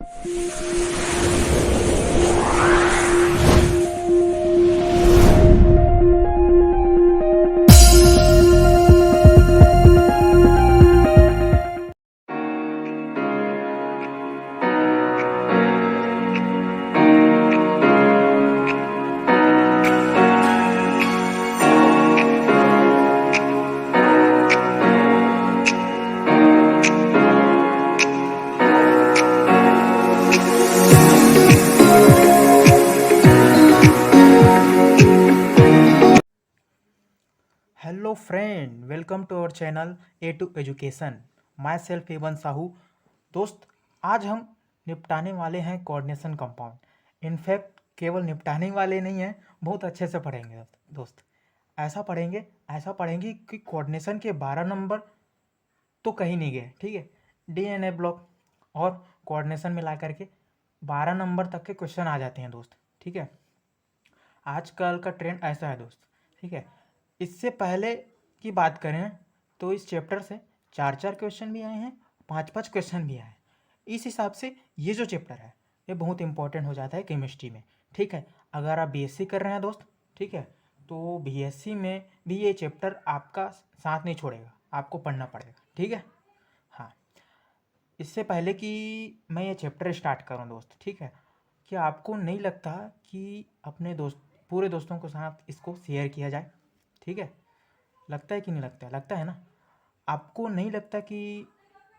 Hello friend, welcome to our channel A two education. Myself Avan Sahu. दोस्त, आज हम निपटाने वाले हैं कोऑर्डिनेशन कंपाउंड। इनफैक्ट केवल निपटाने वाले नहीं हैं, बहुत अच्छे से पढ़ेंगे दोस्त। ऐसा पढ़ेंगे कि कोऑर्डिनेशन के 12 नंबर तो कहीं नहीं गए। ठीक है, डीएनए ब्लॉक और कोऑर्डिनेशन मिला करके 12 नंबर तक के क्वेश्चन आ जाते हैं दोस्त। ठीक है, आजकल का ट्रेंड ऐसा है दोस्त। ठीक है, इससे पहले की बात करें तो इस चैप्टर से 4-4 क्वेश्चन भी आए हैं, 5-5 क्वेश्चन भी आए हैं। इस हिसाब से ये जो चैप्टर है ये बहुत इंपॉर्टेंट हो जाता है केमिस्ट्री में। ठीक है, अगर आप बीएससी कर रहे हैं दोस्त, ठीक है, तो बीएससी में भी ये चैप्टर आपका साथ नहीं छोड़ेगा, आपको पढ़ना पड़ेगा। ठीक है, हाँ। इससे पहले कि मैं ये चैप्टर स्टार्ट करूँ दोस्त, ठीक है, क्या आपको नहीं लगता कि अपने पूरे दोस्तों के साथ इसको शेयर किया जाए? ठीक है, लगता है कि नहीं लगता है? लगता है ना? आपको नहीं लगता कि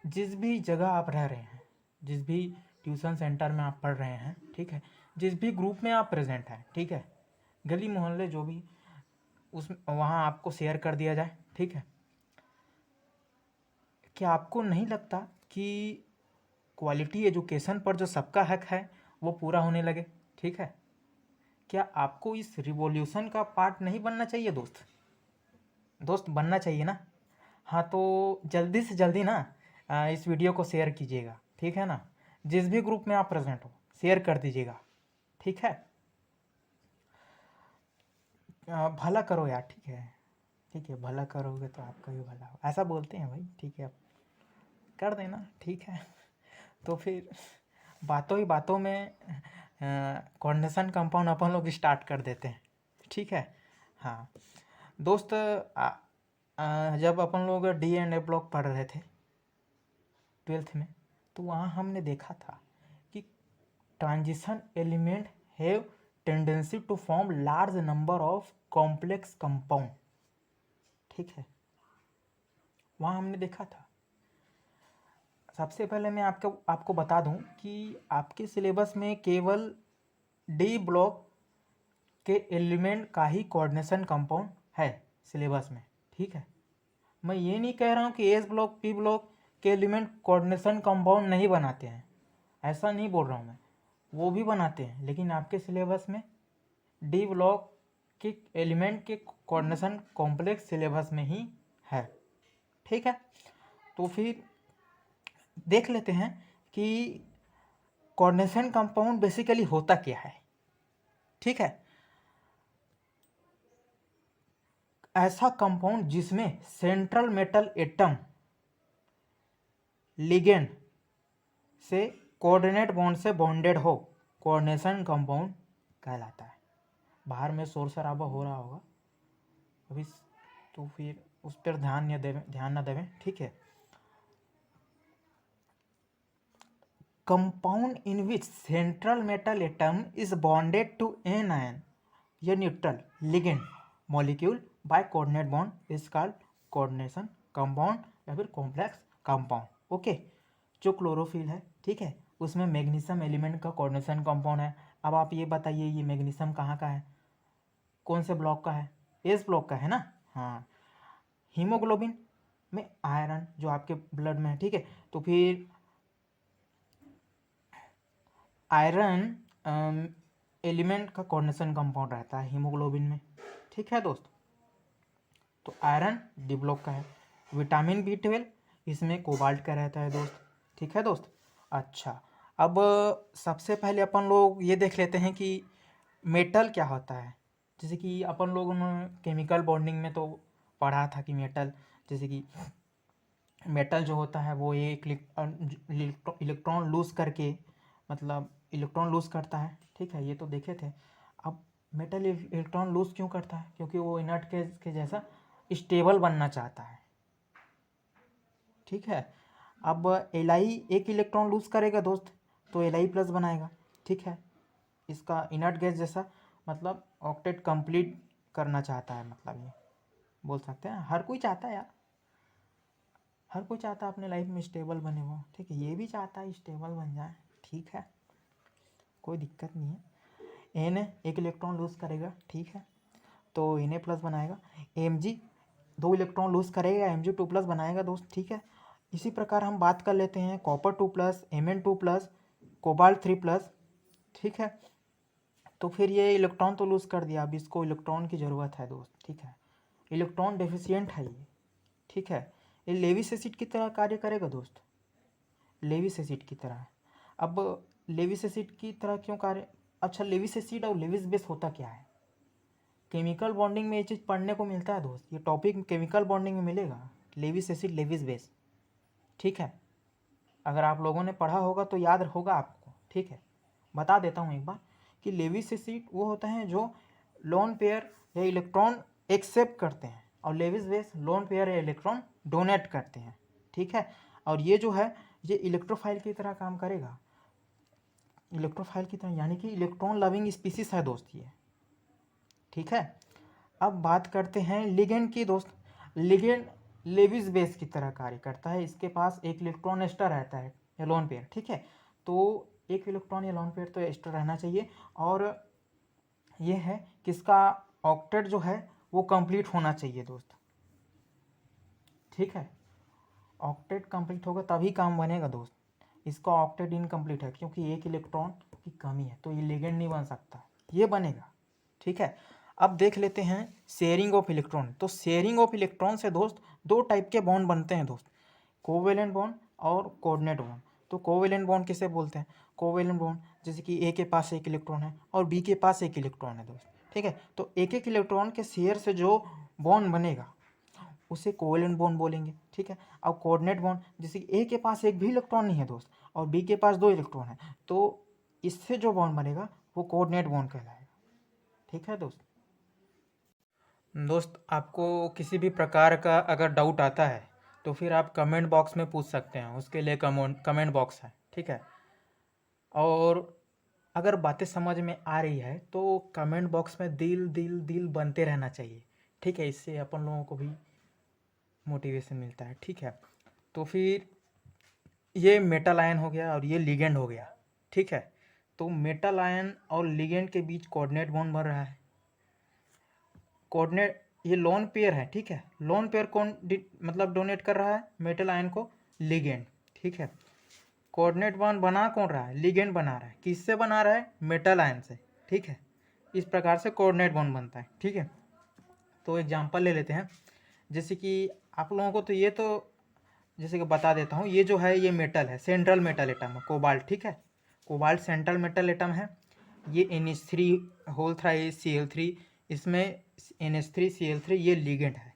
जिस भी जगह आप रह रहे हैं, जिस भी ट्यूशन सेंटर में आप पढ़ रहे हैं, ठीक है, जिस भी ग्रुप में आप प्रेजेंट हैं, ठीक है, गली मोहल्ले जो भी, उस वहाँ आपको शेयर कर दिया जाए? ठीक है, क्या आपको नहीं लगता कि क्वालिटी एजुकेशन पर जो सबका हक है वो पूरा होने लगे? ठीक है, क्या आपको इस रिवॉल्यूशन का पार्ट नहीं बनना चाहिए दोस्त? दोस्त बनना चाहिए ना? हाँ, तो जल्दी से जल्दी ना इस वीडियो को शेयर कीजिएगा। ठीक है ना, जिस भी ग्रुप में आप प्रेजेंट हो शेयर कर दीजिएगा। ठीक है, भला करो यार। ठीक है, ठीक है, भला करोगे तो आपका भी भला हो, ऐसा बोलते हैं भाई। ठीक है, कर देना। ठीक है, तो फिर बातों ही बातों में कोऑर्डिनेशन कंपाउंड अपन लोग स्टार्ट कर देते हैं। ठीक है, हाँ दोस्त, जब अपन लोग डी एंड ए ब्लॉक पढ़ रहे थे 12th में, तो वहाँ हमने देखा था कि transition element have tendency to form large number of complex compound. ठीक है, वहाँ हमने देखा था। सबसे पहले मैं आपको बता दूं कि आपके सिलेबस में केवल डी ब्लॉक के एलिमेंट का ही कोऑर्डिनेशन कंपाउंड है सिलेबस में। ठीक है, मैं ये नहीं कह रहा हूँ कि एस ब्लॉक पी ब्लॉक के एलिमेंट कोऑर्डिनेशन कंपाउंड नहीं बनाते हैं, ऐसा नहीं बोल रहा हूँ मैं, वो भी बनाते हैं, लेकिन आपके सिलेबस में डी ब्लॉक के एलिमेंट के कोऑर्डिनेशन कॉम्प्लेक्स सिलेबस में ही है। ठीक है, तो फिर देख लेते हैं कि कोऑर्डिनेशन कंपाउंड बेसिकली होता क्या है। ठीक है, ऐसा कंपाउंड जिसमें सेंट्रल मेटल एटम लिगेंड से कोऑर्डिनेट बॉन्ड से बॉन्डेड हो, कोऑर्डिनेशन कंपाउंड कहलाता है। बाहर में शोर शराबा हो रहा होगा अभी, तो फिर उस पर ध्यान न देवें। ठीक है, compound in which central metal atom is bonded to an ion या neutral ligand molecule by coordinate bond is called coordination compound या फिर कॉम्प्लेक्स कंपाउंड। ओके, जो क्लोरोफिल है, ठीक है, उसमें मैग्नीशियम एलिमेंट का कोऑर्डिनेशन कंपाउंड है। अब आप ये बताइए, ये मैग्नीशियम कहाँ का है, कौन से ब्लॉक का है? एस ब्लॉक का है ना? हाँ। हीमोग्लोबिन में आयरन जो आपके ब्लड में है, ठीक है, तो फिर आयरन एलिमेंट का कोऑर्डिनेशन कंपाउंड रहता है हीमोग्लोबिन में। ठीक है दोस्त, तो आयरन डी ब्लॉक का है। विटामिन B12 इसमें कोबाल्ट का रहता है दोस्त। ठीक है दोस्त, अच्छा, अब सबसे पहले अपन लोग ये देख लेते हैं कि मेटल क्या होता है। जैसे कि अपन लोगों ने केमिकल बॉन्डिंग में तो पढ़ा था कि मेटल, जैसे कि मेटल जो होता है वो एक इलेक्ट्रॉन लूज करके मतलब इलेक्ट्रॉन लूज़ करता है, ठीक है, ये तो देखे थे। अब मेटल इलेक्ट्रॉन लूज़ क्यों करता है? क्योंकि वो इनर्ट के जैसा स्टेबल बनना चाहता है, ठीक है। अब Li एक इलेक्ट्रॉन लूज़ करेगा दोस्त, तो Li प्लस बनाएगा, ठीक है। इसका इनर्ट गैस जैसा, मतलब ऑक्टेट कंप्लीट करना चाहता है, मतलब ये बोल सकते हैं। हर कोई चाहता है यार, हर कोई चाहता है अपने लाइफ में स्टेबल बने वो, ठीक है। ये भी चाहता है स्टेबल बन जाए, ठीक है, कोई दिक्कत नहीं है। एन एक इलेक्ट्रॉन लूज़ करेगा, ठीक है, तो Na प्लस बनाएगा। Mg दो इलेक्ट्रॉन लूज़ करेगा, Mg2 प्लस बनाएगा दोस्त, ठीक है। इसी प्रकार हम बात कर लेते हैं copper 2 plus, Mn2 plus, cobalt 3 plus, ठीक है। तो फिर ये इलेक्ट्रॉन तो लूज़ कर दिया, अब इसको इलेक्ट्रॉन की ज़रूरत है दोस्त, ठीक है। इलेक्ट्रॉन डेफिशिएंट है ये, ठीक है। ये लेविस एसिड की तरह कार्य करेगा दोस्त, लेविस एसिड की तरह। अब लेविस एसिड की तरह क्यों कार्य? अच्छा, लेविस एसिड और लेविस बेस होता क्या है? केमिकल बॉन्डिंग में ये चीज़ पढ़ने को मिलता है दोस्त, ये टॉपिक केमिकल बॉन्डिंग में मिलेगा, लेविस एसिड लेविस बेस, ठीक है। अगर आप लोगों ने पढ़ा होगा तो याद होगा आपको, ठीक है। बता देता हूँ एक बार कि लेविस एसिड वो होता है जो लोन पेयर या इलेक्ट्रॉन एक्सेप्ट करते हैं, और लेविस बेस लोन पेयर या इलेक्ट्रॉन डोनेट करते हैं, ठीक है। और ये जो है ये इलेक्ट्रोफाइल की तरह काम करेगा, इलेक्ट्रोफाइल की तरह, यानी कि इलेक्ट्रॉन लविंग स्पीसीज है दोस्त ये, ठीक है। अब बात करते हैं लिगेंड की दोस्त। लिगेंड लेविस बेस की तरह कार्य करता है, इसके पास एक इलेक्ट्रॉन एक्स्ट्रा रहता है या लोन पेयर, ठीक है। तो एक इलेक्ट्रॉन या लोन पेयर तो एक्स्ट्रा रहना चाहिए, और ये है कि इसका ऑक्टेट जो है वो कंप्लीट होना चाहिए दोस्त, ठीक है। ऑक्टेट कंप्लीट होगा तभी काम बनेगा दोस्त। इसका ऑक्टेट इनकम्प्लीट है क्योंकि एक इलेक्ट्रॉन की कमी है, तो ये लिगेंड नहीं बन सकता, ये बनेगा, ठीक है। अब देख लेते हैं शेयरिंग ऑफ इलेक्ट्रॉन। तो शेयरिंग ऑफ इलेक्ट्रॉन से दोस्त दो टाइप के बॉन्ड बनते हैं दोस्त, कोवेलेंट बॉन्ड और कोऑर्डिनेट बॉन्ड। तो कोवेलेंट बॉन्ड किसे बोलते हैं? कोवेलेंट बॉन्ड जैसे कि ए के पास एक इलेक्ट्रॉन है और बी के पास एक इलेक्ट्रॉन है दोस्त, ठीक है। तो एक एक इलेक्ट्रॉन के शेयर से जो बॉन्ड बनेगा उसे कोवेलेंट बॉन्ड बोलेंगे, ठीक है। अब कोऑर्डिनेट बॉन्ड जैसे कि ए के पास एक भी इलेक्ट्रॉन नहीं है दोस्त और बी के पास दो इलेक्ट्रॉन है, तो इससे जो बॉन्ड बनेगा वो कोऑर्डिनेट बॉन्ड कहलाएगा, ठीक है दोस्त। दोस्त आपको किसी भी प्रकार का अगर डाउट आता है तो फिर आप कमेंट बॉक्स में पूछ सकते हैं, उसके लिए कमेंट बॉक्स है, ठीक है। और अगर बातें समझ में आ रही है तो कमेंट बॉक्स में दिल दिल दिल बनते रहना चाहिए, ठीक है। इससे अपन लोगों को भी मोटिवेशन मिलता है, ठीक है। तो फिर ये मेटल आयन हो गया और ये लिगेंड हो गया, ठीक है। तो मेटल आयन और लिगेंड के बीच कोऑर्डिनेट बॉन्ड बन रहा है। कोऑर्डिनेट ये लोन पेयर है, ठीक है। लोन पेयर कौन मतलब डोनेट कर रहा है मेटल आयन को? लिगेंड, ठीक है। कोऑर्डिनेट बॉन्ड बना कौन रहा है? लिगेंड बना रहा है। किससे बना रहा है? मेटल आयन से, ठीक है। इस प्रकार से कोऑर्डिनेट बॉन्ड बनता है, ठीक है। तो एग्जांपल ले लेते हैं, जैसे कि आप लोगों को तो ये तो जैसे कि बता देता हूँ, ये जो है ये मेटल है, सेंट्रल मेटल एटम है कोबाल्ट, ठीक है। कोबाल्ट सेंट्रल मेटल एटम है। ये NH3 होल था Cl3, इसमें NH3Cl3 ये लिगेंड है,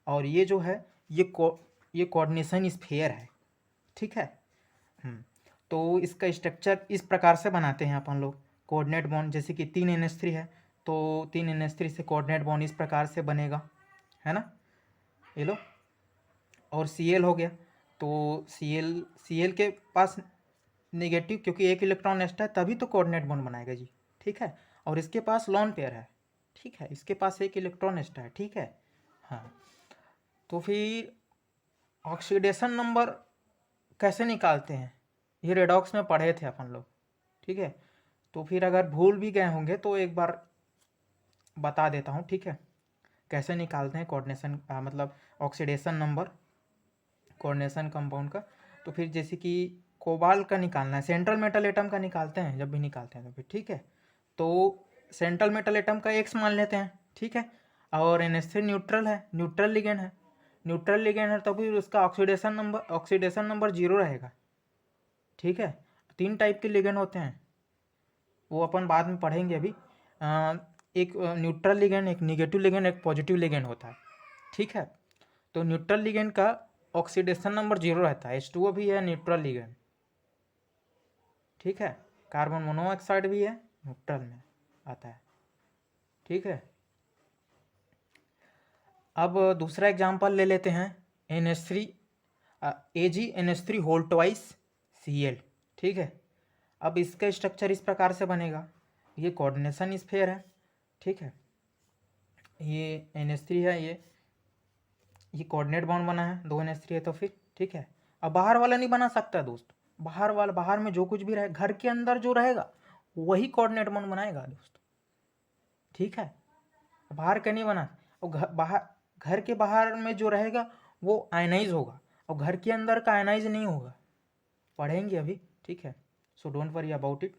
और ये जो है ये कोऑर्डिनेशन स्फीयर है, ठीक है। तो इसका स्ट्रक्चर इस प्रकार से बनाते हैं अपन लोग कोऑर्डिनेट बॉन्ड। जैसे कि 3 NH3 है तो 3 NH3 से कोऑर्डिनेट बॉन्ड इस प्रकार से बनेगा, है ना, ये लो। और Cl हो गया, तो Cl के पास नेगेटिव, क्योंकि एक इलेक्ट्रॉन एक्स्ट्रा है तभी तो कोऑर्डिनेट बॉन्ड बनाएगा जी, ठीक है। और इसके पास लोन पेयर है, ठीक है, इसके पास एक इलेक्ट्रॉन एक्स्ट्रा है, ठीक है। हाँ, तो फिर ऑक्सीडेशन नंबर कैसे निकालते हैं? ये रेडॉक्स में पढ़े थे अपन लोग, ठीक है। तो फिर अगर भूल भी गए होंगे तो एक बार बता देता हूँ, ठीक है, कैसे निकालते हैं कोऑर्डिनेशन मतलब ऑक्सीडेशन नंबर कोऑर्डिनेशन कंपाउंड का। तो फिर जैसे कि कोबाल्ट का निकालना है, सेंट्रल मेटल एटम का निकालते हैं, जब भी निकालते हैं तो फिर ठीक है। तो सेंट्रल मेटल एटम का एक्स मान लेते हैं, ठीक है। और NH3 न्यूट्रल है, न्यूट्रल लिगेंड है, न्यूट्रल लिगेंड है, तो फिर उसका ऑक्सीडेशन नंबर 0 रहेगा, ठीक है। 3 टाइप के लिगेंड होते हैं, वो अपन बाद में पढ़ेंगे अभी। एक न्यूट्रल लिगेंड, एक निगेटिव लिगेंड, एक पॉजिटिव लिगेंड होता है, ठीक है। तो न्यूट्रल लिगेंड का ऑक्सीडेशन नंबर 0 रहता है, H2O भी है न्यूट्रल लिगेंड, ठीक है। कार्बन मोनोऑक्साइड भी है, न्यूट्रल में आता है, ठीक है। अब दूसरा एग्जांपल ले लेते हैं, NH3 AgNH3 whole twice Cl, ठीक है। अब इसका स्ट्रक्चर इस प्रकार से बनेगा, ये कोऑर्डिनेशन स्फीयर है, ठीक है। ये NH3 है, ये कोऑर्डिनेट बॉन्ड बना है, 2 NH3 है तो फिर ठीक है। अब बाहर वाला नहीं बना सकता दोस्त, बाहर वाला, बाहर में जो कुछ भी रहे, घर के अंदर जो रहेगा वही कोऑर्डिनेट बॉन्ड बनाएगा दोस्त, ठीक है। बाहर का नहीं बना, और घर के बाहर में जो रहेगा वो आयनाइज होगा, और घर के अंदर का आयनाइज नहीं होगा, पढ़ेंगे अभी, ठीक है। So don't worry about it.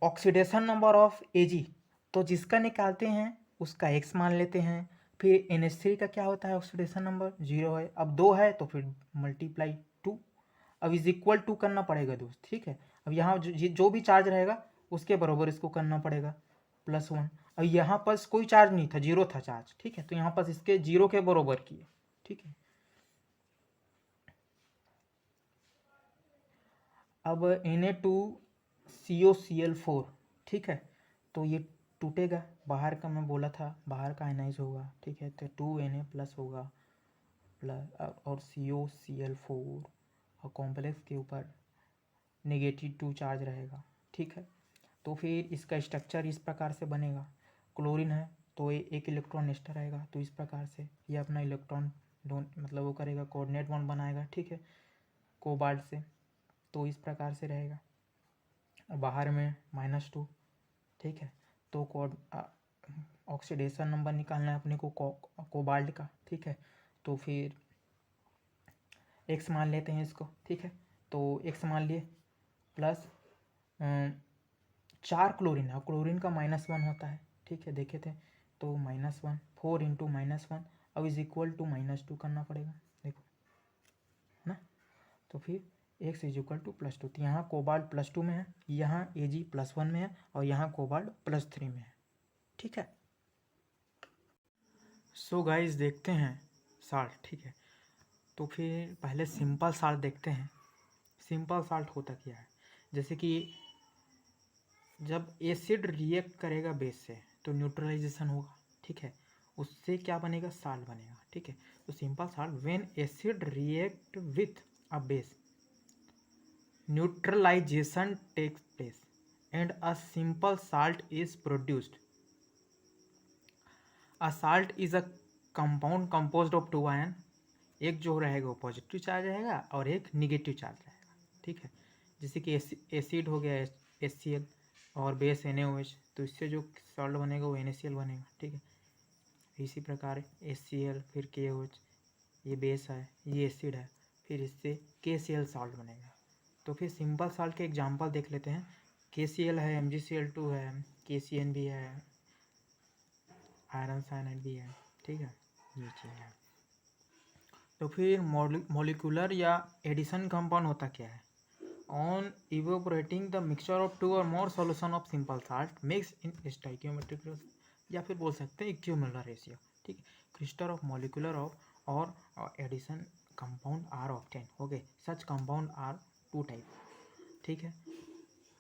Oxidation number of Ag, तो जिसका निकालते हैं उसका x मान लेते हैं, फिर NH3 का क्या होता है ऑक्सीडेशन नंबर 0 है, अब 2 है तो फिर मल्टीप्लाई 2, अब इज इक्वल टू करना पड़ेगा दोस्त, ठीक है। अब यहाँ जो भी चार्ज रहेगा उसके बराबर इसको करना पड़ेगा, +1। अब यहाँ पर कोई चार्ज नहीं था, 0 था चार्ज, ठीक है, तो यहाँ पर इसके 0 के बराबर किए, ठीक है। अब Na2COCl4, ठीक है, तो ये टूटेगा, बाहर का मैं बोला था बाहर का आयनाइज होगा, ठीक है, तो 2Na प्लस होगा प्लस, और COCl4 और कॉम्प्लेक्स के ऊपर -2 चार्ज रहेगा, ठीक है। तो फिर इसका स्ट्रक्चर इस प्रकार से बनेगा, क्लोरीन है तो ये एक इलेक्ट्रॉन एक्स्ट्रा रहेगा, तो इस प्रकार से ये अपना इलेक्ट्रॉन मतलब वो करेगा, कोऑर्डिनेट बॉन्ड बनाएगा, ठीक है, कोबाल्ट से, तो इस प्रकार से रहेगा, बाहर में -2, ठीक है। तो ऑक्सीडेशन नंबर निकालना है अपने को कोबाल्ट का, ठीक है, तो फिर x मान लेते हैं इसको, ठीक है, तो x मान लिए, प्लस 4 क्लोरीन है, क्लोरीन का -1 होता है, ठीक है, देखे थे, तो -1, 4 × -1, अब इज इक्वल टू -2 करना पड़ेगा, देखो ना, तो फिर x इज इक्वल टू +2, तो यहाँ कोबाल्ट +2 में है, यहाँ Ag +1 में है, और यहाँ कोबाल्ट +3 में है, ठीक है। सो गाइस देखते हैं साल्ट, ठीक है, तो फिर पहले सिंपल साल्ट देखते हैं। सिंपल साल्ट होता क्या है, जैसे कि जब एसिड रिएक्ट करेगा बेस से तो न्यूट्रलाइजेशन होगा, ठीक है, उससे क्या बनेगा, साल्ट बनेगा, ठीक है। तो simple salt, when acid react with a base neutralization takes place and a simple salt is produced. A salt is a compound composed of 2 ion, एक जो रहेगा वो पॉजिटिव चार्ज रहेगा और एक निगेटिव चार्ज रहेगा, ठीक है। जैसे कि एसिड हो गया HCl और बेस NaOH, तो इससे जो सॉल्ट बनेगा वो NaCl बनेगा, ठीक है। इसी प्रकार HCl फिर KOH, ये बेस है, ये एसिड है, फिर इससे KCl सॉल्ट बनेगा। तो फिर सिंपल सॉल्ट के एग्जांपल देख लेते हैं। KCl है, MgCl2 है, KCN भी है, आयरन साइनाइड भी है, ठीक है, ये चीज़ है। तो फिर मॉलिक्यूलर या एडिशन कंपाउंड होता क्या है, on evaporating the mixture of 2 or more solution of simple salt mix in stoichiometric, या फिर बोल सकते हैं इक्विमोलर रेशियो, ठीक है। Crystal of molecular of or addition compound are obtain, okay, such compound are 2 type, ठीक है।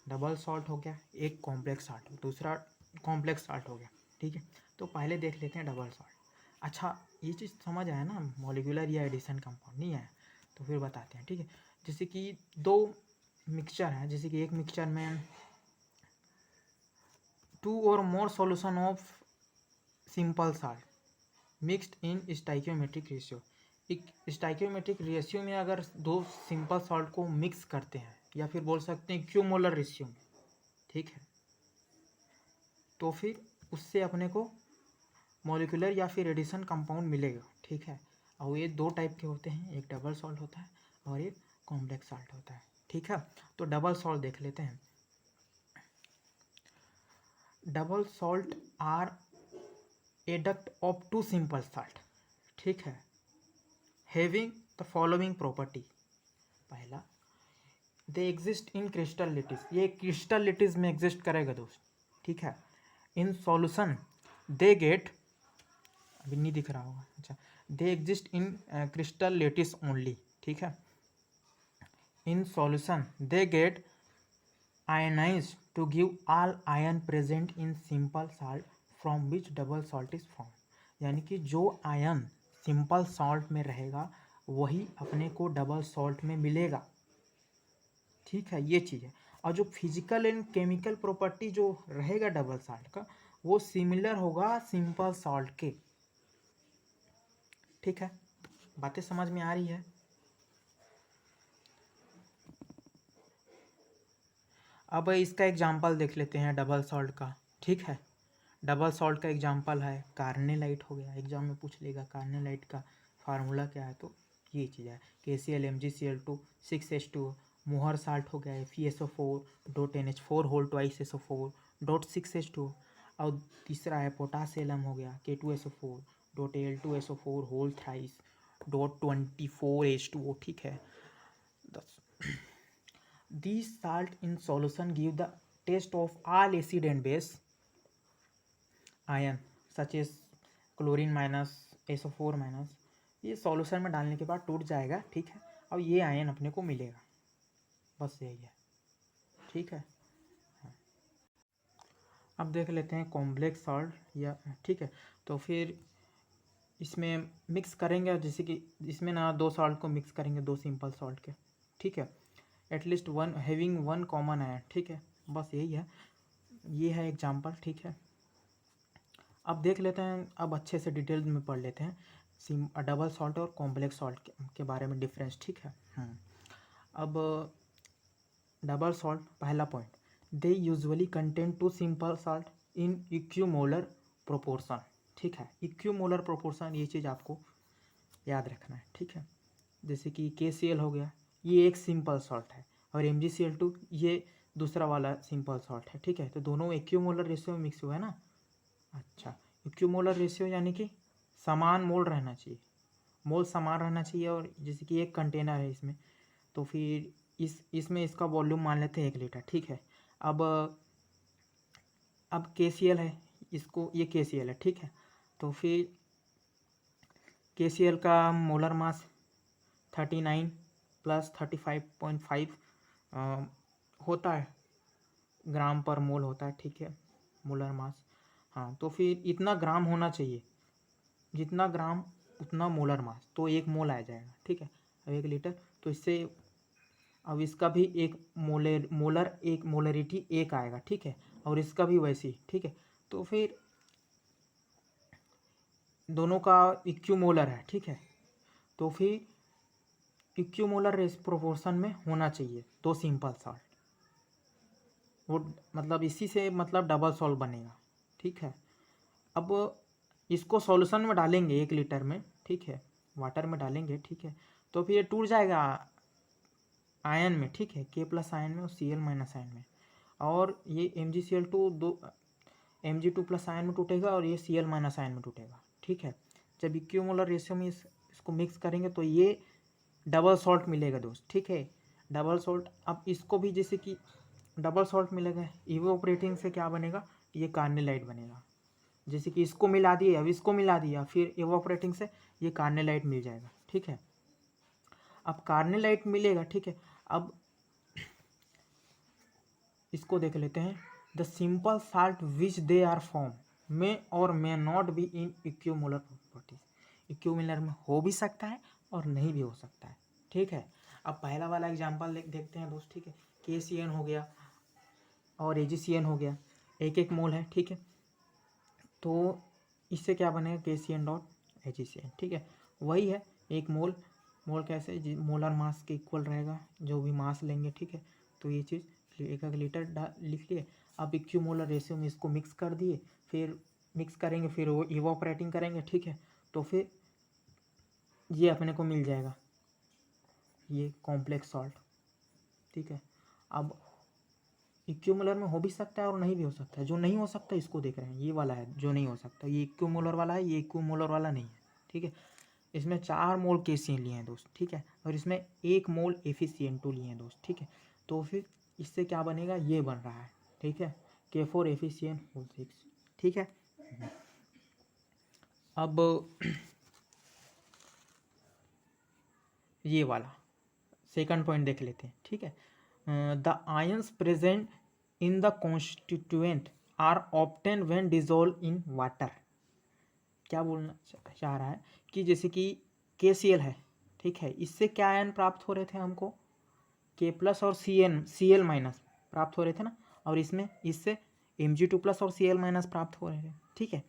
डबल सॉल्ट हो गया, एक कॉम्प्लेक्स साल्ट, दूसरा कॉम्प्लेक्स साल्ट हो गया, ठीक है। तो पहले देख लेते हैं डबल सॉल्ट। अच्छा, ये चीज़ समझ आया ना, मॉलिक्यूलर या एडिशन कंपाउंड नहीं आया तो फिर बताते हैं, ठीक है। जैसे कि 2 मिक्सचर है, जैसे कि एक मिक्सचर में 2 or more solution of simple salt mixed in stoichiometric ratio. एक स्टाइकियोमेट्रिक रेशियो में अगर 2 सिंपल सॉल्ट को मिक्स करते हैं, या फिर बोल सकते हैं इक्विमोलर रेशियो में, ठीक है, तो फिर उससे अपने को मॉलिक्यूलर या फिर एडिशन कंपाउंड मिलेगा, ठीक है। और ये 2 टाइप के होते हैं, एक डबल सॉल्ट होता है और एक कॉम्प्लेक्स साल्ट होता है, ठीक है। तो डबल सॉल्ट देख लेते हैं। Double salt are adduct of 2 simple salt, ठीक है, हैविंग द फॉलोइंग प्रॉपर्टी। पहला, दे एग्जिस्ट इन क्रिस्टलिटीज, ये क्रिस्टलिटीज में एग्जिस्ट करेगा दोस्त, ठीक है। इन सॉल्यूशन दे गेट, अभी नहीं दिख रहा होगा, अच्छा, दे एग्जिस्ट इन क्रिस्टल लेटिस ओनली, ठीक है। in solution they get ionized to give all ion present in simple salt from which double salt is formed। यानी कि जो आयन सिंपल सॉल्ट में रहेगा वही अपने को डबल सॉल्ट में मिलेगा। ठीक है, ये चीज़ है। और जो फिजिकल एंड केमिकल प्रॉपर्टी जो रहेगा डबल सॉल्ट का वो सिमिलर होगा सिंपल सॉल्ट के। ठीक है, बातें समझ में आ रही है। अब इसका एग्जाम्पल देख लेते हैं डबल सॉल्ट का। ठीक है, डबल सॉल्ट का एग्जाम्पल है कार्नेलाइट हो गया। एग्जाम में पूछ लेगा कार्नेलाइट का फार्मूला क्या है, तो ये चीज़ है KCl MgCl2 6H2। मोहर साल्ट हो गया FeSO4 dot NH4 whole twice SO4 dot 6H2। और तीसरा है पोटासियम हो गया K2SO4 dot Al2SO4 whole thrice dot 24H2O। ठीक है, these salt in solution give the taste of all acid and base ion such as chlorine minus SO4 minus. ये solution में डालने के बाद टूट जाएगा। ठीक है, और ये आयन अपने को मिलेगा, बस यही है। ठीक है, अब देख लेते हैं कॉम्प्लेक्स सॉल्ट या। ठीक है, तो फिर इसमें मिक्स करेंगे, जैसे कि इसमें ना दो सॉल्ट को मिक्स करेंगे, दो सिंपल सॉल्ट के। ठीक है, at least one having one common ion. ठीक है, बस यही है, ये है एग्जाम्पल। ठीक है, अब देख लेते हैं, अब अच्छे से डिटेल में पढ़ लेते हैं डबल सॉल्ट और कॉम्प्लेक्स सॉल्ट के बारे में डिफरेंस। ठीक है, अब डबल सॉल्ट पहला point, they usually contain two simple salt in equimolar proportion. ठीक है, इक्विमोलर प्रोपोर्शन ये चीज़ आपको याद रखना है। ठीक है, जैसे कि KCl हो गया, ये एक सिंपल सॉल्ट है, और MgCl2 ये दूसरा वाला सिंपल सॉल्ट है। ठीक है, तो दोनों इक्विमोलर रेशियो में मिक्स हुआ है ना। अच्छा, इक्विमोलर रेशियो यानी कि समान मोल रहना चाहिए, मोल समान रहना चाहिए। और जैसे कि एक कंटेनर है इसमें, तो फिर इसमें इसका वॉल्यूम मान लेते हैं 1 लीटर। ठीक है, अब KCl है, इसको ये KCl है। ठीक है, तो फिर KCl का मोलर मास 39 प्लस 35.5 होता है, ग्राम पर मोल होता है। ठीक है, मोलर मास। हाँ, तो फिर इतना ग्राम होना चाहिए, जितना ग्राम उतना मोलर मास, तो 1 मोल आ जाएगा। ठीक है, अब 1 लीटर, तो इससे अब इसका भी एक एक मोलरिटी 1 आएगा। ठीक है, और इसका भी वैसे ही। ठीक है, तो फिर दोनों का इक्विमोलर है। ठीक है, तो फिर इक्विमोलर प्रोपोर्शन में होना चाहिए दो सिंपल सॉल्ट, वो मतलब इसी से मतलब डबल सॉल्ट बनेगा। ठीक है, अब इसको सॉल्यूशन में डालेंगे 1 लीटर में। ठीक है, वाटर में डालेंगे। ठीक है, तो फिर ये टूट जाएगा आयन में। ठीक है, K+ आयन में और Cl- आयन में, और ये MgCl2 Mg2+ आयन में टूटेगा और ये Cl- आयन में टूटेगा। ठीक है, जब इक्विमोलर रेशियो में इसको मिक्स करेंगे तो ये डबल सॉल्ट मिलेगा दोस्त। ठीक है, डबल सॉल्ट। अब इसको भी जैसे कि डबल सॉल्ट मिलेगा, इवोपरेटिंग से क्या बनेगा, ये कार्नेलाइट बनेगा। जैसे कि इसको मिला दिए, अब इसको मिला दिया, फिर इवोपरेटिंग से ये कार्नेलाइट मिल जाएगा। ठीक है, अब कार्नेलाइट मिलेगा। ठीक है, अब इसको देख लेते हैं, the simple salt which they are form may or may not be in equimolar properties. Equimolar में हो भी सकता है और नहीं भी हो सकता है। ठीक है, अब पहला वाला एग्जांपल देखते हैं दोस्त। ठीक है, KCN हो गया और AgCN हो गया, 1-1 मोल है। ठीक है, तो इससे क्या बनेगा, KCN डॉट AgCN। ठीक है, वही है 1 मोल। मोल कैसे, मोलर मास के इक्वल रहेगा, जो भी मास लेंगे। ठीक है, तो ये चीज़ 1 लीटर लिख लिए। अब इक्विमोलर रेशियो में इसको मिक्स कर दिए, फिर मिक्स करेंगे, फिर वो इवोपरेटिंग करेंगे। ठीक है, तो फिर ये अपने को मिल जाएगा, ये कॉम्प्लेक्स सॉल्ट। ठीक है, अब इक्विमोलर में हो भी सकता है और नहीं भी हो सकता है। जो नहीं हो सकता इसको देख रहे हैं, ये वाला है जो नहीं हो सकता, ये इक्विमोलर वाला है, ये इक्विमोलर वाला नहीं है। ठीक है, इसमें 4 मोल KCN लिए हैं दोस्त। ठीक है, और इसमें 1 मोल FeCN2 लिए हैं दोस्त। ठीक है, तो फिर इससे क्या बनेगा, ये बन रहा है। ठीक है, K4 FeCN होल 6। ठीक है, अब ये वाला सेकंड पॉइंट देख लेते हैं, ठीक है। The ions present in the constituent are obtain when dissolve in water. क्या बोलना चाह रहा है कि जैसे कि KCl है, ठीक है, इससे क्या आयन प्राप्त हो रहे थे हमको, K+ और Cl- प्राप्त हो रहे थे ना, और इसमें इससे Mg2+ और Cl- प्राप्त हो रहे थे, ठीक है।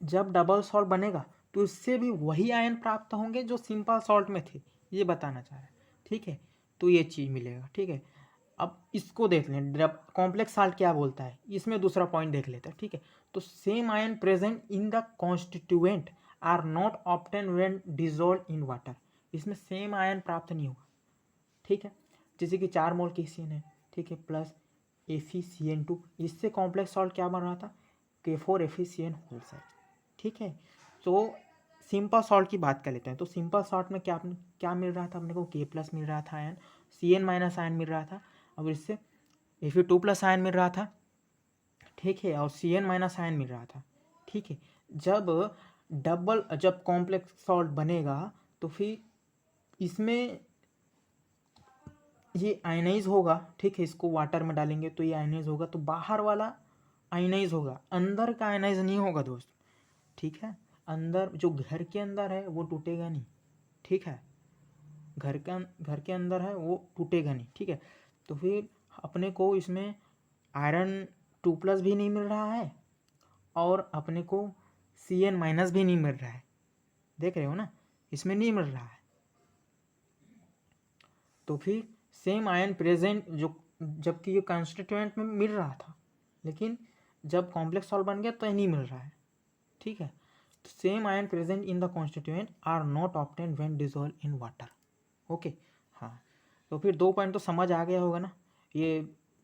जब डबल सॉल्ट बनेगा तो इससे भी वही आयन प्राप्त होंगे जो सिंपल सॉल्ट में थे, ये बताना चाह रहा है, ठीक है। तो ये चीज़ मिलेगा, ठीक है। अब इसको देख लें, जब कॉम्प्लेक्स सॉल्ट क्या बोलता है, इसमें दूसरा पॉइंट देख लेते हैं, ठीक है। तो same ion present in the constituent are not obtain when dissolve in water. इसमें सेम आयन प्राप्त नहीं होगा, ठीक है। जैसे कि 4 मोल KCl है, ठीक है, प्लस FeCN2, इससे कॉम्प्लेक्स सॉल्ट क्या बन रहा था, K4FeCN होल सेट, ठीक है। तो सिंपल सॉल्ट की बात कर लेते हैं। तो सिंपल सॉल्ट में क्या मिल रहा था अपने को, K+ मिल रहा था आयन, Cn- आयन मिल रहा था, और इससे Fe2+ आयन मिल रहा था, ठीक है, और Cn- आयन मिल रहा था, ठीक है। जब कॉम्प्लेक्स सॉल्ट बनेगा तो फिर इसमें ये आयनाइज होगा, ठीक है। इसको वाटर में डालेंगे तो ये आयनाइज होगा, तो बाहर वाला आयनाइज होगा, अंदर का आयनाइज नहीं होगा दोस्त, ठीक है। अंदर जो घर के अंदर है वो टूटेगा नहीं, ठीक है, घर के अंदर है वो टूटेगा नहीं, ठीक है। तो फिर अपने को इसमें Ag2+ भी नहीं मिल रहा है, और अपने को Cn- भी नहीं मिल रहा है, देख रहे हो ना, इसमें नहीं मिल रहा है। तो फिर सेम आयन प्रेजेंट जो, जबकि ये कॉन्स्टिट्यूएंट में मिल रहा था, लेकिन जब कॉम्प्लेक्स सॉल्ट बन गया तो ये नहीं मिल रहा है, ठीक है। Same ion present in the constituent are not obtain when dissolve in water, okay. हाँ, तो फिर 2 पॉइंट तो समझ आ गया होगा ना। ये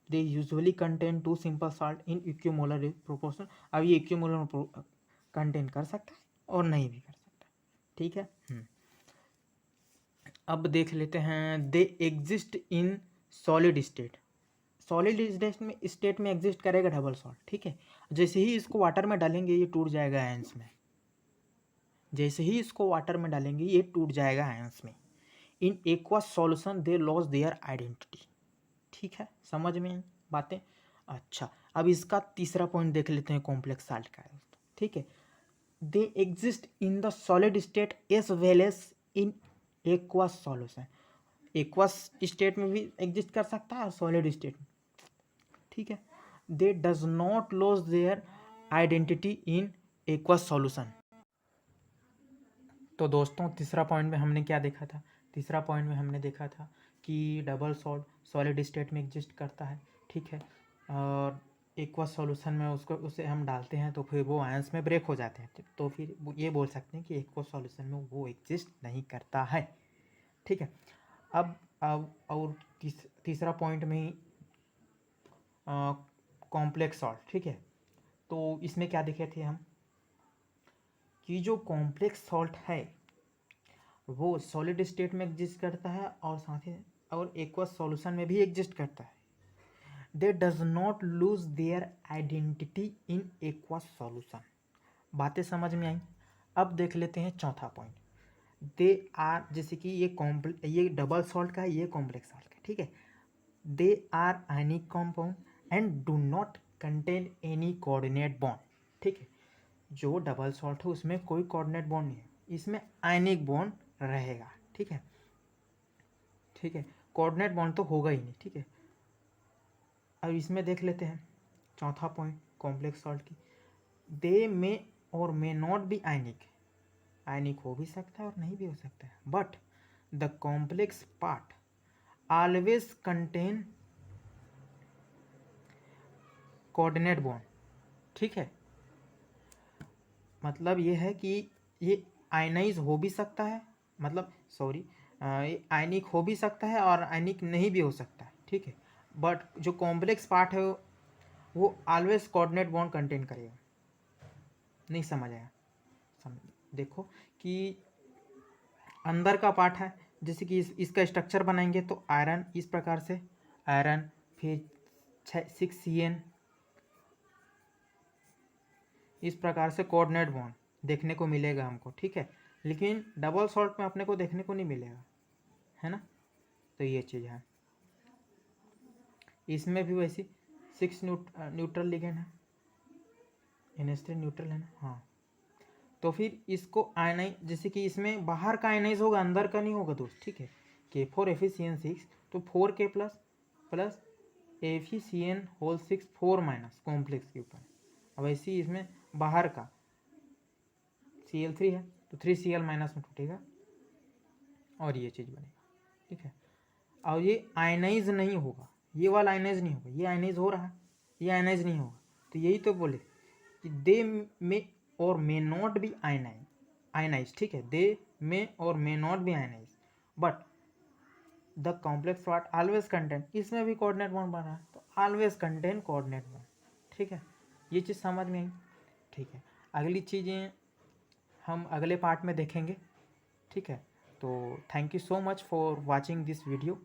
they usually contain 2 simple salt in equimolar proportion. अब ये इक्विमोलर कंटेन कर सकता है और नहीं भी कर सकता, ठीक है। अब देख लेते हैं, दे exist in solid state. Solid state में एग्जिस्ट करेगा डबल सॉल्ट, ठीक है। जैसे ही इसको वाटर में डालेंगे ये टूट जाएगा आयंस में, जैसे ही इसको वाटर में डालेंगे ये टूट जाएगा आयंस में। इन aqueous solution they loss their identity, ठीक है, समझ में आई बातें। अच्छा, अब इसका तीसरा पॉइंट देख लेते हैं कॉम्प्लेक्स सॉल्ट का, ठीक है। They exist in the solid state as well as in aqueous solution. Aqueous state में भी एग्जिस्ट कर सकता है और सॉलिड स्टेट में, ठीक है। दे does not loss their identity in aqueous solution. तो दोस्तों तीसरा पॉइंट में हमने क्या देखा था, तीसरा पॉइंट में हमने देखा था कि डबल सॉल्ट सॉलिड स्टेट में एग्जिस्ट करता है, ठीक है, और एक्वस सॉल्यूशन में उसे हम डालते हैं तो फिर वो आयंस में ब्रेक हो जाते हैं, तो फिर ये बोल सकते हैं कि एक्वस सॉल्यूशन में वो एग्जिस्ट नहीं करता है, ठीक है। अब और तीसरा पॉइंट में ही कॉम्प्लेक्स सॉल्ट, ठीक है। तो इसमें क्या देखे थे हम कि जो कॉम्प्लेक्स सॉल्ट है वो सॉलिड स्टेट में एग्जिस्ट करता है और साथ ही और एक्वस सॉल्यूशन में भी एग्जिस्ट करता है। दे does not lose their identity in aqueous solution. बातें समझ में आई। अब देख लेते हैं चौथा पॉइंट। दे आर, जैसे कि ये डबल सॉल्ट का है, ये कॉम्प्लेक्स सॉल्ट का, ठीक है। They are ionic compound and do not contain any coordinate bond, ठीक है। जो डबल सॉल्ट है उसमें कोई कोऑर्डिनेट बॉन्ड नहीं है, इसमें आयनिक बॉन्ड रहेगा, ठीक है, ठीक है, कोऑर्डिनेट बॉन्ड तो होगा ही नहीं, ठीक है। अब इसमें देख लेते हैं चौथा पॉइंट कॉम्प्लेक्स सॉल्ट की। दे may or may not B आयनिक, आयनिक हो भी सकता है और नहीं भी हो सकता है, but the complex part always contain coordinate bond, ठीक है। मतलब ये है कि ये आयनाइज हो भी सकता है, मतलब सॉरी, ये आयनिक हो भी सकता है और आयनिक नहीं भी हो सकता है, ठीक है। बट जो कॉम्प्लेक्स पार्ट है वो ऑलवेज कोऑर्डिनेट बॉन्ड कंटेन करेगा। नहीं समझ आया? देखो कि अंदर का पार्ट है, जैसे कि इसका स्ट्रक्चर बनाएंगे तो आयरन इस प्रकार से, आयरन, फिर 6 CN, इस प्रकार से कोऑर्डिनेट बॉन्ड देखने को मिलेगा हमको, ठीक है। लेकिन डबल सॉल्ट में अपने को देखने को नहीं मिलेगा, है ना। तो ये चीज़ है। इसमें भी वैसी 6 न्यूट्रल लिगेंड है, NH3 न्यूट्रल है ना। हाँ, तो फिर इसको आयनाइज, जैसे कि इसमें बाहर का आयनाइज होगा, अंदर का नहीं होगा दोस्त, ठीक है। K4FeCN6 तो 4K plus plus FeCN whole 6 4 minus complex के ऊपर। अब ऐसे ही इसमें बाहर का Cl3 है तो 3Cl माइनस में टूटेगा और ये चीज़ बनेगा, ठीक है। और ये आयनाइज नहीं होगा, ये वाला आयनाइज नहीं होगा, ये आयनाइज हो रहा है, ये आयनाइज नहीं होगा। तो यही तो बोले कि दे may or may not be ionise, ठीक है। They may or may not be ionize but the complex part always contain, इसमें भी कोऑर्डिनेट बॉन्ड बना है तो ऑलवेज कंटेन कोऑर्डिनेट बॉन्ड, ठीक है। ये चीज़ समझ में आई, ठीक है। अगली चीज़ें हम अगले पार्ट में देखेंगे, ठीक है। तो thank you so much for watching this video.